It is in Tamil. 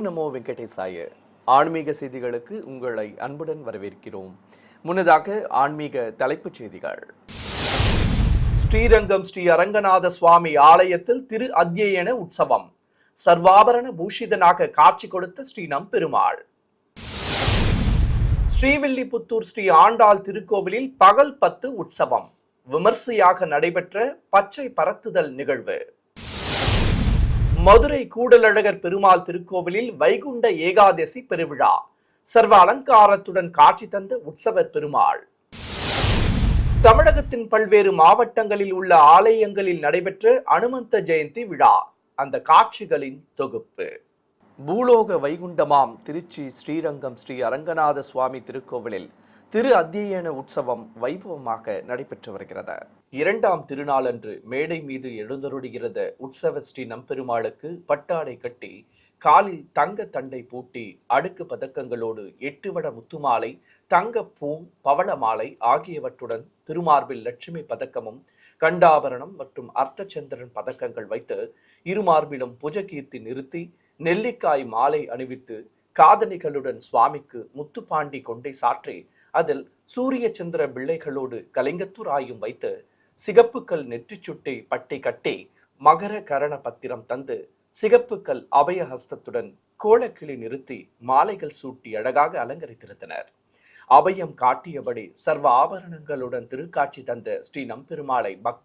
நமோ வெங்கடேசாய. ஆன்மீக செய்திகளுக்கு உங்களை அன்புடன் வரவேற்கிறோம். முன்னதாக ஆன்மீக தலைப்புச் செய்திகள். ஸ்ரீரங்கம் ஸ்ரீ அரங்கநாத சுவாமி ஆலயத்தில் திரு அத்தியன உற்சவம். சர்வாபரண பூஷிதனாக காட்சி கொடுத்த ஸ்ரீ நம்பெருமாள். ஸ்ரீவில்லிபுத்தூர் ஸ்ரீ ஆண்டாள் திருக்கோவிலில் பகல் 10 உற்சவம். விமர்சையாக நடைபெற்ற பச்சை பரத்துதல் நிகழ்வு. மதுரை கூடலழகர் பெருமாள் திருக்கோவிலில் வைகுண்ட ஏகாதசி பெருவிழா. சர்வ அலங்காரத்துடன் காட்சி தந்த உற்சவர் பெருமாள். தமிழகத்தின் பல்வேறு மாவட்டங்களில் உள்ள ஆலயங்களில் நடைபெற்ற அனுமந்த ஜெயந்தி விழா. அந்த காட்சிகளின் தொகுப்பு. பூலோக வைகுண்டமாம் திருச்சி ஸ்ரீரங்கம் ஸ்ரீ அரங்கநாத சுவாமி திருக்கோவிலில் திரு அத்தியன உற்சவம் வைபவமாக நடைபெற்று வருகிறது. 2ஆம் திருநாளன்று மேடை மீது எழுந்தருளுகிறது உற்சவ ஸ்ரீ நம்பெருமாளுக்கு பட்டாடை கட்டி காலில் தங்க தண்டை பூட்டி அடுக்கு பதக்கங்களோடு 8 வட முத்துமாலை, தங்க பூம், பவள மாலை ஆகியவற்றுடன் திருமார்பில் லட்சுமி பதக்கமும் கண்டாபரணம் மற்றும் அர்த்தச்சந்திரன் பதக்கங்கள் வைத்து இருமார்பிலும் புஜகீர்த்தி நிறுத்தி நெல்லிக்காய் மாலை அணிவித்து காதணிகளுடன் சுவாமிக்கு முத்துப்பாண்டி கொண்டை சாற்றி அதில் சூரிய சந்திர பிள்ளைகளோடு கலிங்கத்துராயும் வைத்து சிகப்புக்கல் நெற்றிச்சுட்டை பட்டை கட்டி மகர கரண பத்திரம் தந்து சிகப்புக்கல் அபயஹஸ்தத்துடன் கோலக்கிளி நிறுத்தி மாலைகள் சூட்டி அழகாக அலங்கரித்திருந்தனர். அபயம் காட்டியபடி சர்வ ஆபரணங்களுடன் திருக்காட்சி தந்த ஸ்ரீ நம்பெருமாளை பக்த